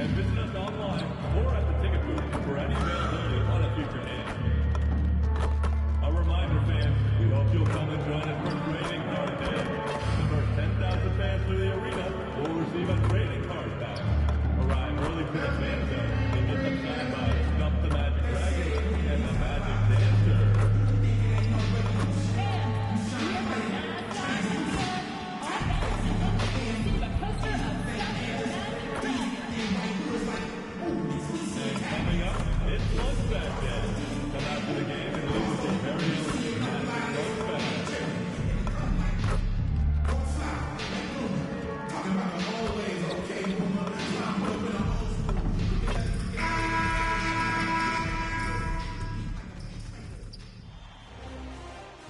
and visit us online or at the ticket booth for any availability on a future game. A reminder, fans, we hope you'll come and join us for trading card day. The first 10,000 fans through the arena will receive a trading card pack. Arrive early to the fan zone and get the signed by Stump the Magic Dragon and the Magic Dancer. Coming up, it's Lunchback Day. Come out to the game and live with your very own Magic Lunchback.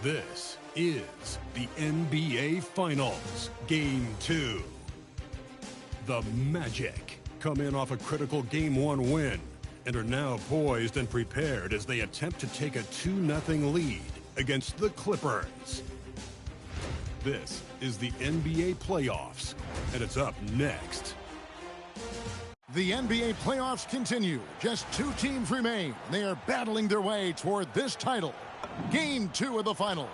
This is the NBA Finals, Game 2. The Magic come in off a critical Game 1 win and are now poised and prepared as they attempt to take a 2-0 lead against the Clippers. This is the NBA playoffs, and it's up next. The NBA playoffs continue. Just 2 teams remain. They are battling their way toward this title. Game 2 of the finals.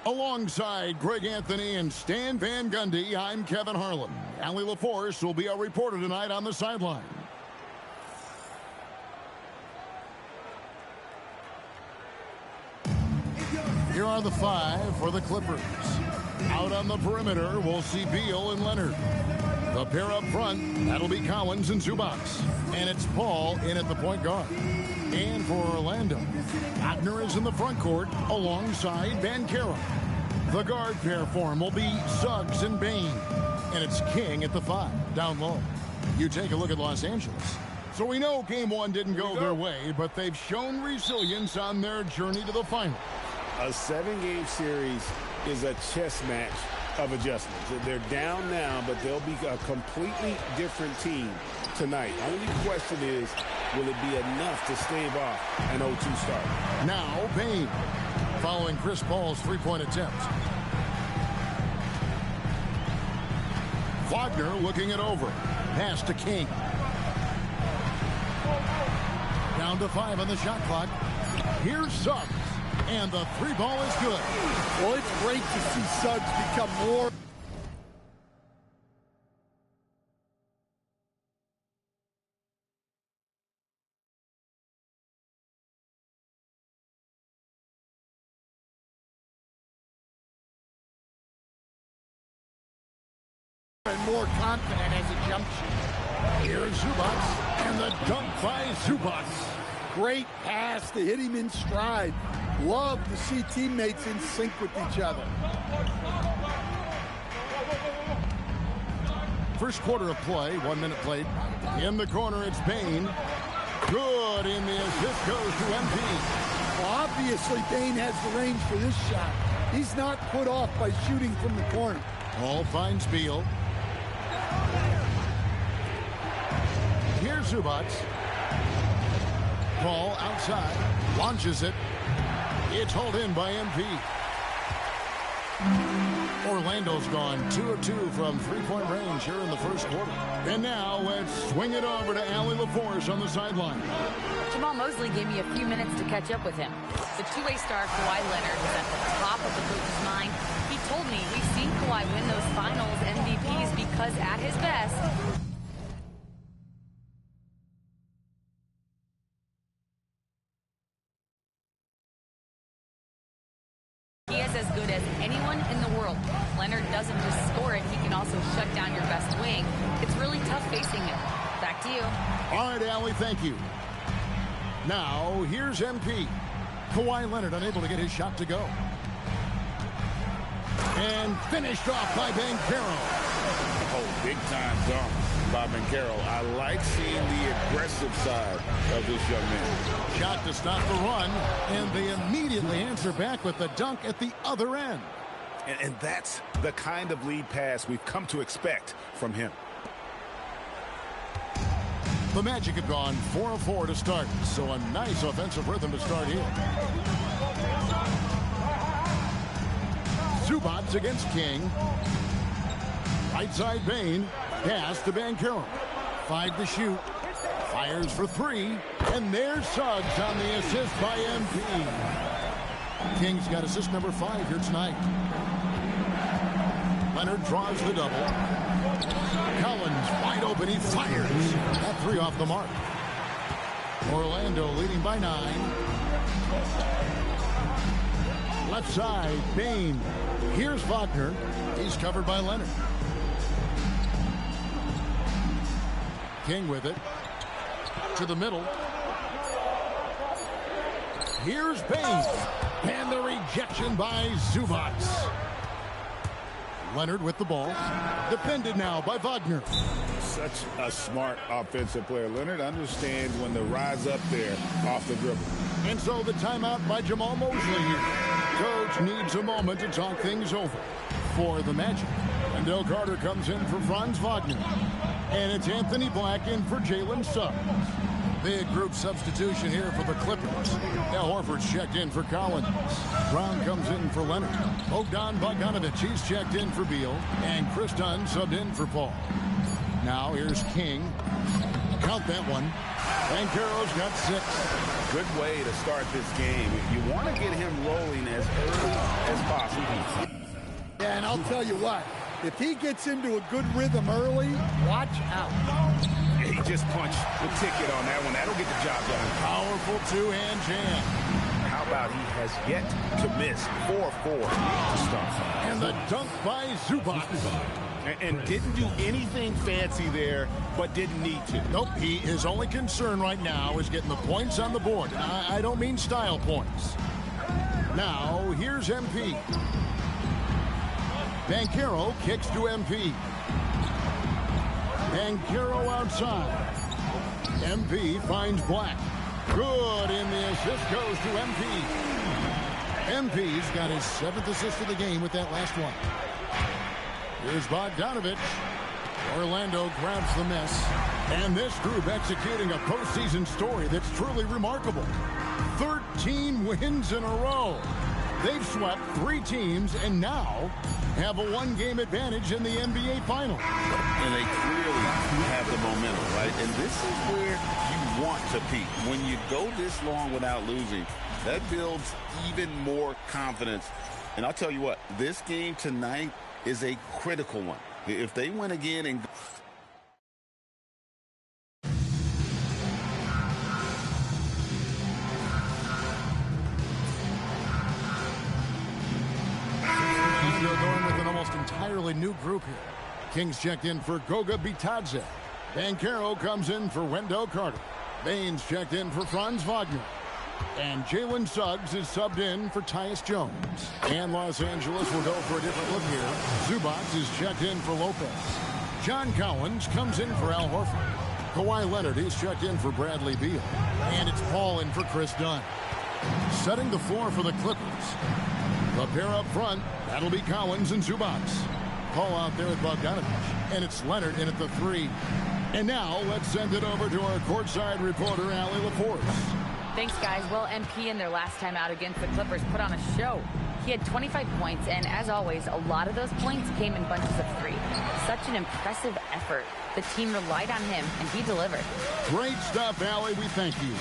Alongside Greg Anthony and Stan Van Gundy, I'm Kevin Harlan. Allie LaForce will be our reporter tonight on the sideline. Here are the 5 for the Clippers. Out on the perimeter, we'll see Beal and Leonard. The pair up front, that'll be Collins and Zubac. And it's Paul in at the point guard. And for Orlando, Wagner is in the front court alongside Banchero. The guard pair form will be Suggs and Bane. And it's King at the 5, down low. You take a look at Los Angeles. So we know Game 1 didn't go their way, but they've shown resilience on their journey to the final. A 7-game series is a chess match of adjustments. They're down now, but they'll be a completely different team tonight. Only question is, will it be enough to stave off an 0-2 start? Now, Bane, following Chris Paul's three-point attempt. Wagner looking it over. Pass to King. Down to 5 on the shot clock. Here's Suggs. And the 3 ball is good. Well, it's great to see Suggs become more. And more confident as a jump shooter. Here's Zubac. And the dunk by Zubac. Great pass to hit him in stride. Love to see teammates in sync with each other. First quarter of play, 1 minute played. In the corner, it's Bane. Good, and the assist goes to MP. Well, obviously, Bane has the range for this shot. He's not put off by shooting from the corner. Paul finds Beal. Here's Zubac. Paul outside, launches it. It's hauled in by MP. Orlando's gone 2 of 2 from three-point range here in the first quarter. And now let's swing it over to Allie LaForce on the sideline. Jamal Mosley gave me a few minutes to catch up with him. The two-way star Kawhi Leonard is at the top of the coach's mind. He told me we've seen Kawhi win those finals MVPs because at his best, he is as good as anyone in the world. Leonard doesn't just score it, he can also shut down your best wing. It's really tough facing him. Back to you. All right, Allie, thank you. Now, here's MP. Kawhi Leonard unable to get his shot to go. And finished off by Banchero. Oh, big-time dunk by Banchero. I like seeing the aggressive side of this young man. Shot to stop the run, and they immediately answer back with the dunk at the other end. And that's the kind of lead pass we've come to expect from him. The Magic have gone 4 of 4 to start, so a nice offensive rhythm to start here. Zubac against King. Right side Bane. Pass to Banchero. 5 to shoot. Fires for 3. And there's Suggs on the assist by MP. Kings got assist number 5 here tonight. Leonard draws the double. Collins wide open. He fires. That 3 off the mark. Orlando leading by 9. Left side, Bain. Here's Wagner. He's covered by Leonard. King with it. To the middle. Here's Bain. And the rejection by Zubac. Leonard with the ball. Defended now by Wagner. Such a smart offensive player. Leonard understands when to rise up there off the dribble. And so the timeout by Jamal Mosley here. Coach needs a moment to talk things over for the Magic. Wendell Carter comes in for Franz Wagner. And it's Anthony Black in for Jalen Suggs. Big group substitution here for the Clippers. Al Horford's checked in for Collins. Brown comes in for Leonard. Bogdan Bogdanovic, he's checked in for Beal. And Chris Dunn subbed in for Paul. Now here's King. Count that one. Banchero's got 6. Good way to start this game. You want to get him rolling as early as possible. Yeah, and I'll tell you what. If he gets into a good rhythm early, watch out. He just punched the ticket on that one. That'll get the job done. Powerful two-hand jam. How about he has yet to miss 4-4 to start. And the dunk by Zubac. And didn't do anything fancy there, but didn't need to. Nope, his only concern right now is getting the points on the board. I don't mean style points. Now, here's MP. Banchero kicks to MP. Banchero outside. MP finds Black. Good, and the assist goes to MP. MP's got his 7th assist of the game with that last one. Here's Bogdanovic. Orlando grabs the miss. And this group executing a postseason story that's truly remarkable. 13 wins in a row. They've swept 3 teams and now have a 1-game advantage in the NBA Finals. And they clearly have the momentum, right? And this is where you want to peak. When you go this long without losing, that builds even more confidence. And I'll tell you what, this game tonight is a critical one. If they win again and going with an almost entirely new group here. Kings checked in for Goga Bitadze. Banchero comes in for Wendell Carter. Baines checked in for Franz Wagner. And Jalen Suggs is subbed in for Tyus Jones. And Los Angeles will go for a different look here. Zubac is checked in for Lopez. John Collins comes in for Al Horford. Kawhi Leonard is checked in for Bradley Beal. And it's Paul in for Chris Dunn. Setting the floor for the Clippers. The pair up front, that'll be Collins and Zubac. Paul out there with Bogdanovic. And it's Leonard in at the 3. And now let's send it over to our courtside reporter, Allie LaForce. Thanks, guys. Well, MP in their last time out against the Clippers put on a show. He had 25 points, and as always, a lot of those points came in bunches of 3. Such an impressive effort. The team relied on him, and he delivered. Great stuff, Allie. We thank you.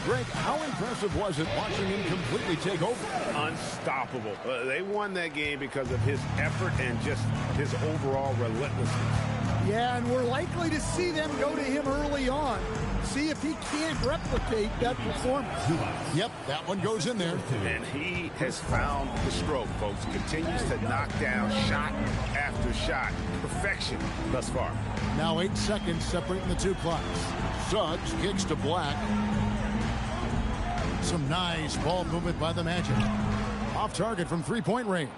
Greg, how impressive was it watching him completely take over? Unstoppable. They won that game because of his effort and just his overall relentlessness. Yeah, and we're likely to see them go to him early on. See if he can't replicate that performance. Yep, that one goes in there. And he has found the stroke, folks. Continues to knock down shot after shot. Perfection thus far. Now 8 seconds separating the 2 clocks. Suggs kicks to Black. Some nice ball movement by the Magic. Off target from 3-point range.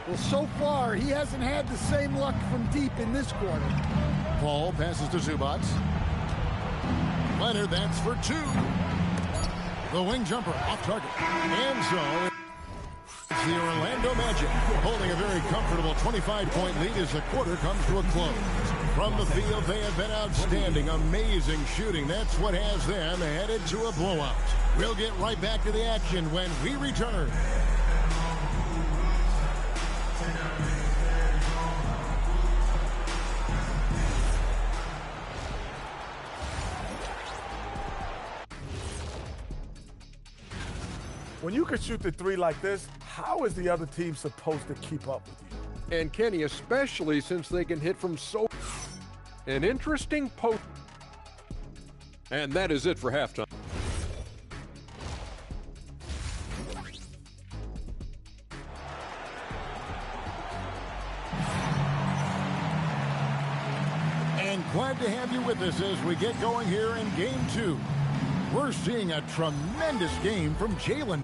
Well, so far, he hasn't had the same luck from deep in this quarter. Paul passes to Zubac. Leonard, that's for 2. The wing jumper off target. And so it's the Orlando Magic holding a very comfortable 25-point lead as the quarter comes to a close. From the field, they have been outstanding. Amazing shooting. That's what has them headed to a blowout. We'll get right back to the action when we return. When you can shoot the three like this, how is the other team supposed to keep up with you? And Kenny, especially since they can hit from so... An interesting post. And that is it for halftime. And glad to have you with us as we get going here in Game 2. We're seeing a tremendous game from Jalen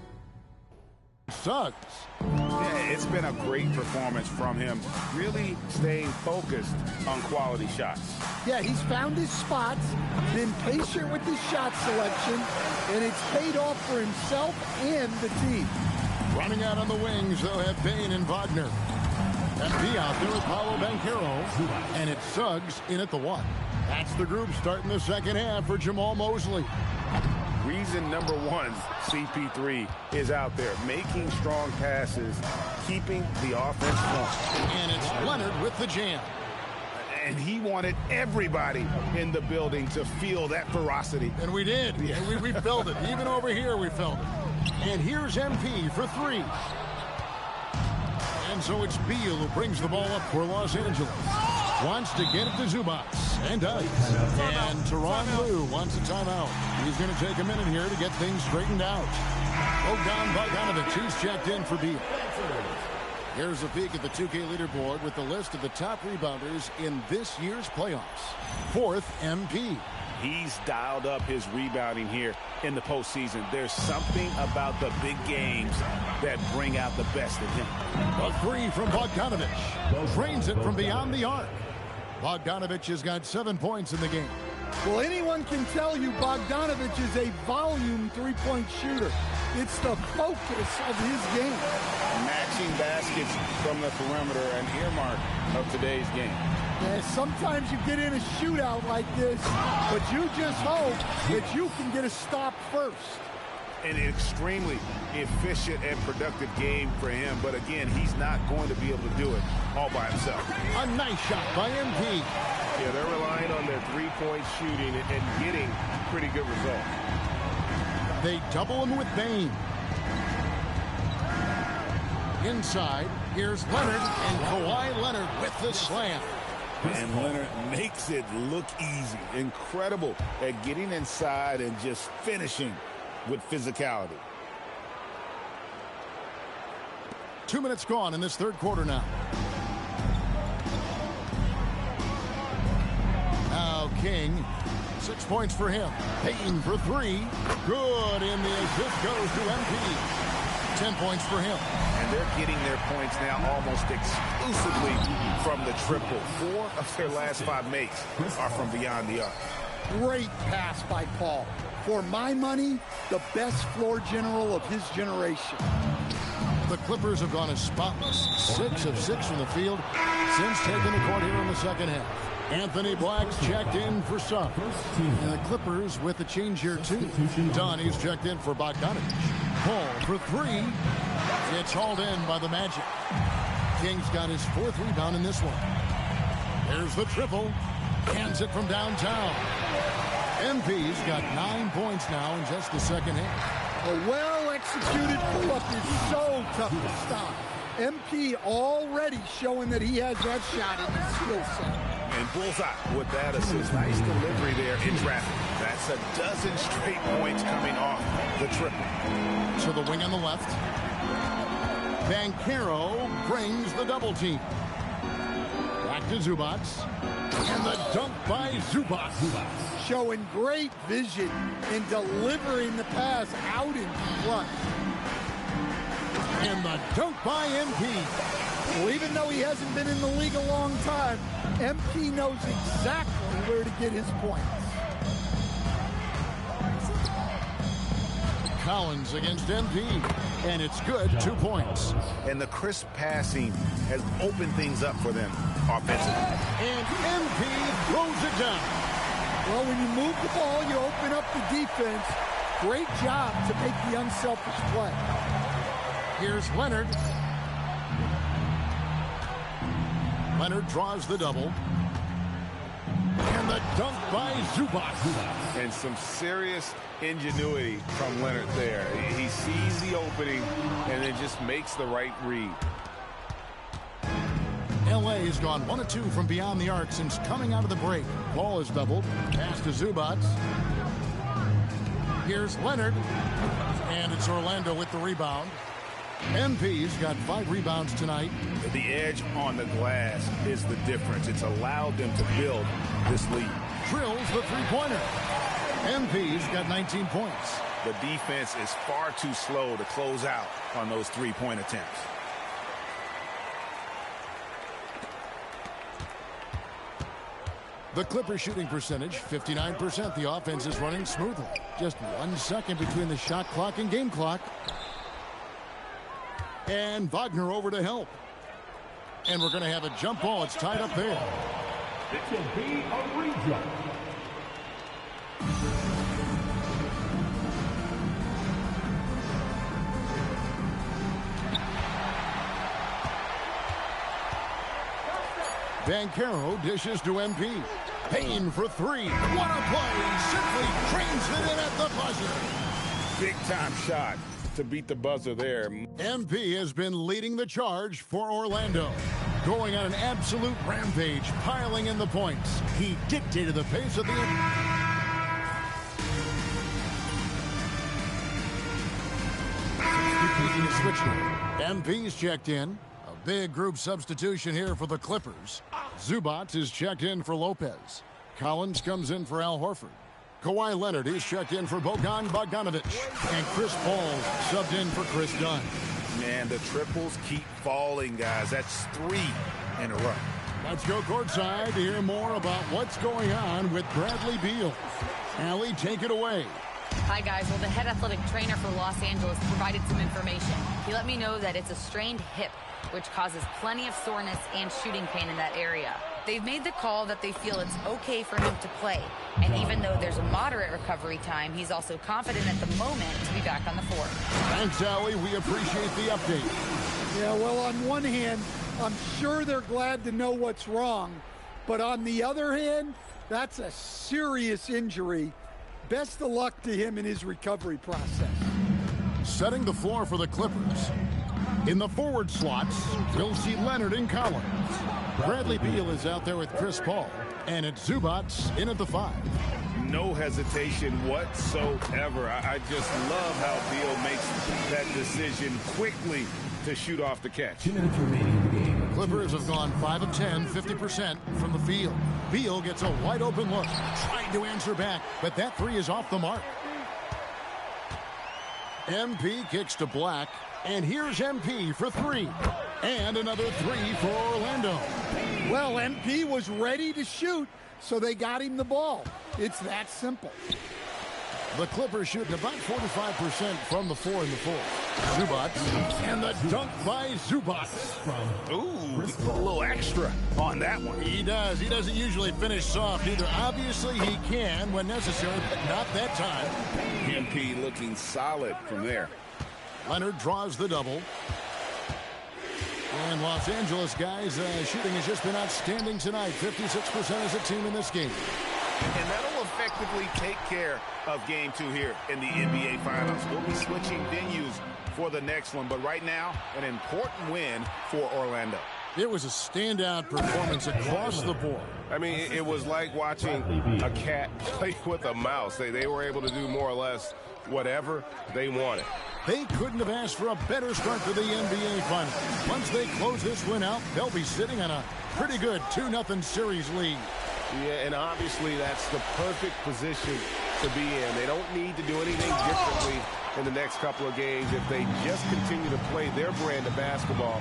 Suggs. Yeah, it's been a great performance from him, really staying focused on quality shots. Yeah, he's found his spots, been patient with his shot selection, and it's paid off for himself and the team. Running out on the wings, they'll have Bain and Wagner. FP out there with Paolo Banchero, and it's Suggs in at the 1. That's the group starting the second half for Jamal Mosley. Reason number 1, CP3 is out there, making strong passes, keeping the offense going. And it's Leonard with the jam. And he wanted everybody in the building to feel that ferocity. And we did. Yeah. And we felt it. Even over here, we felt it. And here's MP for 3. And so it's Beal who brings the ball up for Los Angeles. Wants to get it to Zubac, and does. And Tyronn Lue wants a timeout. He's going to take a minute here to get things straightened out. Bogdan Bogdanovic, he's checked in for Beal. Here's a peek at the 2K leaderboard with the list of the top rebounders in this year's playoffs. 4th, MP. He's dialed up his rebounding here in the postseason. There's something about the big games that bring out the best in him. A 3 from Bogdanovic. Drains it from beyond the arc. Bogdanovic has got 7 points in the game. Well, anyone can tell you Bogdanovic is a volume three-point shooter. It's the focus of his game. Matching baskets from the perimeter, an earmark of today's game. Yeah, sometimes you get in a shootout like this, but you just hope that you can get a stop first. An extremely efficient and productive game for him, but again, he's not going to be able to do it all by himself. A nice shot by MP. Yeah, they're relying on their three-point shooting and getting pretty good results. They double him with Bain. Inside, here's Leonard, and Kawhi Leonard with the slam. And Leonard makes it look easy. Incredible at getting inside and just finishing with physicality. 2 minutes gone in this third quarter now. Now King, 6 points for him. Payton for 3. Good, and the assist goes to MP. 10 points for him. And they're getting their points now almost exclusively from the triple. 4 of their last 5 makes are from beyond the arc. Great pass by Paul. For my money, the best floor general of his generation. The Clippers have gone as spotless. 6 of 6 from the field since taking the court here in the second half. Anthony Black's checked in for Suggs. And the Clippers with a change here too. Donnie's checked in for Bogdanovic. Paul for 3. It's hauled in by the Magic. King's got his 4th rebound in this one. There's the triple. Hands it from downtown. MP's got 9 points now in just the second half. A well-executed pull-up is so tough to stop. MP already showing that he has that shot in his skill set. And bullseye with that assist. Nice delivery there in traffic. That's a dozen straight points coming off the triple. To the wing on the left. Banchero brings the double team. Back to Zubac. And the dunk by Zubac. Showing great vision in delivering the pass out in front. And the dunk by MP. Well, even though he hasn't been in the league a long time, MP knows exactly where to get his points. Collins against MP, and it's good, 2 points. And the crisp passing has opened things up for them offensively. And MP throws it down. Well, when you move the ball, you open up the defense. Great job to make the unselfish play. Here's Leonard. Leonard draws the double. And the dunk by Zubac. And some serious ingenuity from Leonard there. He sees the opening and then just makes the right read. LA has gone 1 of 2 from beyond the arc since coming out of the break. Ball is doubled. Pass to Zubac. Here's Leonard. And it's Orlando with the rebound. MP's got 5 rebounds tonight. The edge on the glass is the difference. It's allowed them to build this lead. Drills the three-pointer. MP's got 19 points. The defense is far too slow to close out on those three-point attempts. The Clippers shooting percentage, 59%. The offense is running smoothly. Just 1 second between the shot clock and game clock. And Wagner over to help. And we're going to have a jump ball. It's tied up there. It will be a re-jump. Banchero dishes to MP. Payne for 3. What a play. Simply trains it in at the buzzer. Big time shot to beat the buzzer there. MP has been leading the charge for Orlando. Going on an absolute rampage, piling in the points. He dictated the pace of the... Switch now. MP's checked in. A big group substitution here for the Clippers. Zubac is checked in for Lopez. Collins comes in for Al Horford. Kawhi Leonard is checked in for Bogdan Bogdanovic. And Chris Paul subbed in for Chris Dunn. Man, the triples keep falling, guys. That's 3 in a row. Let's go courtside to hear more about what's going on with Bradley Beal. Allie, take it away. Hi, guys. Well, the head athletic trainer for Los Angeles provided some information. He let me know that it's a strained hip, which causes plenty of soreness and shooting pain in that area. They've made the call that they feel it's okay for him to play. And even though there's a moderate recovery time, he's also confident at the moment to be back on the floor. Thanks, Allie. We appreciate the update. Yeah, well, on one hand, I'm sure they're glad to know what's wrong. But on the other hand, that's a serious injury. Best of luck to him in his recovery process. Setting the floor for the Clippers. In the forward slots, we'll see Leonard and Collins. Bradley Beal is out there with Chris Paul. And it's Zubac in at the 5. No hesitation whatsoever. I just love how Beal makes that decision quickly to shoot off the catch. 2 minutes remaining in the game. Clippers have gone 5 of 10, 50% from the field. Beal gets a wide open look, trying to answer back, but that 3 is off the mark. MP kicks to Black, and here's MP for 3. And another 3 for Orlando. Well, MP was ready to shoot, so they got him the ball. It's that simple. The Clippers shooting about 45% from the 4 in the 4. Zubac, and the dunk by Zubac. Ooh, a little extra on that one. He does. He doesn't usually finish soft either. Obviously, he can when necessary, but not that time. MP looking solid from there. Leonard draws the double. And Los Angeles guys, shooting has just been outstanding tonight. 56% as a team in this game. And that'll effectively take care of game 2 here in the NBA Finals. We'll be switching venues for the next one, but right now, an important win for Orlando. It was a standout performance across the board. I mean, it was like watching a cat play with a mouse. They were able to do more or less whatever they wanted. They couldn't have asked for a better start to the NBA Finals. Once they close this win out, they'll be sitting on a pretty good 2-0 series lead. Yeah, and obviously that's the perfect position to be in. They don't need to do anything differently in the next couple of games if they just continue to play their brand of basketball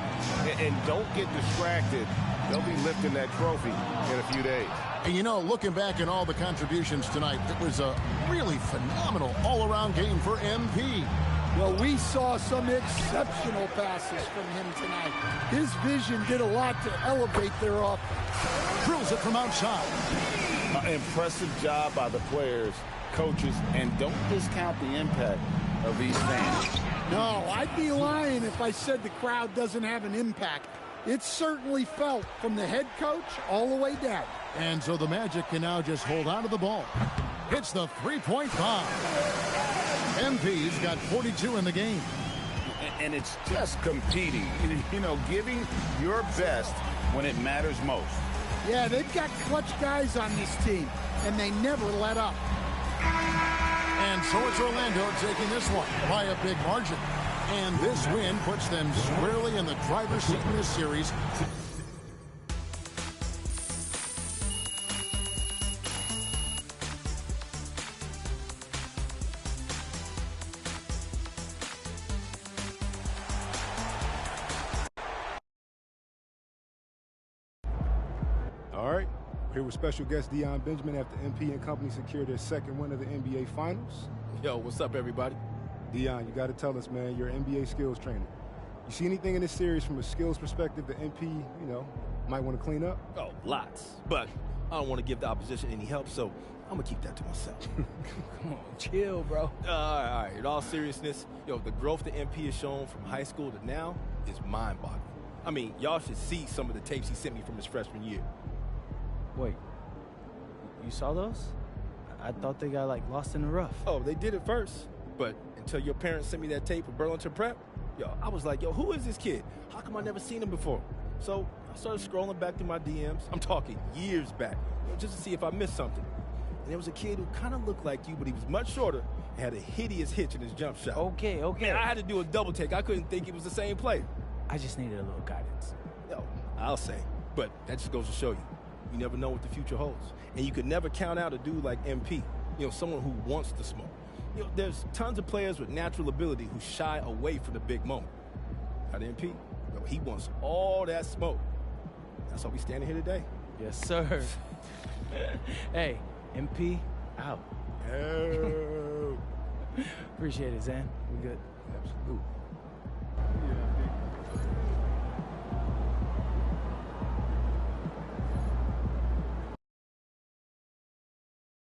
and don't get distracted. They'll be lifting that trophy in a few days. And you know, looking back at all the contributions tonight, it was a really phenomenal all-around game for MP. Well, we saw some exceptional passes from him tonight. His vision did a lot to elevate their offense. Drills it from outside. Impressive job by the players, coaches, and don't discount the impact of these fans. No, I'd be lying if I said the crowd doesn't have an impact. It's certainly felt from the head coach all the way down. And so the Magic can now just hold on to the ball. Hits the three-point bomb. MP's got 42 in the game. And it's just competing, you know, giving your best when it matters most. Yeah, they've got clutch guys on this team, and they never let up. And so it's Orlando taking this one by a big margin. And this win puts them squarely in the driver's seat in this series. All right, here with special guest Dion Benjamin after MP and company secured their second win of the NBA Finals. Yo, what's up, everybody? Dion, you got to tell us, man, you're an NBA skills trainer. You see anything in this series from a skills perspective that MP, you know, might want to clean up? Oh, lots. But I don't want to give the opposition any help, so I'm going to keep that to myself. Come on, chill, bro. All right. In all seriousness, yo, the growth that MP has shown from high school to now is mind-boggling. I mean, y'all should see some of the tapes he sent me from his freshman year. Wait, you saw those? I thought they got, like, lost in the rough. Oh, they did it first. But until your parents sent me that tape of Burlington Prep, yo, I was like, yo, who is this kid? How come I never seen him before? So I started scrolling back through my DMs. I'm talking years back, just to see if I missed something. And there was a kid who kind of looked like you, but he was much shorter and had a hideous hitch in his jump shot. Okay. Man, I had to do a double take. I couldn't think it was the same player. I just needed a little guidance. Yo, I'll say. But that just goes to show you, you never know what the future holds. And you could never count out a dude like MP, you know, someone who wants to smoke. You know, there's tons of players with natural ability who shy away from the big moment. Not MP. Yo, he wants all that smoke. That's why we standing here today. Yes, sir. Hey, MP, out. Yo. Appreciate it, Zan. We good. Absolutely.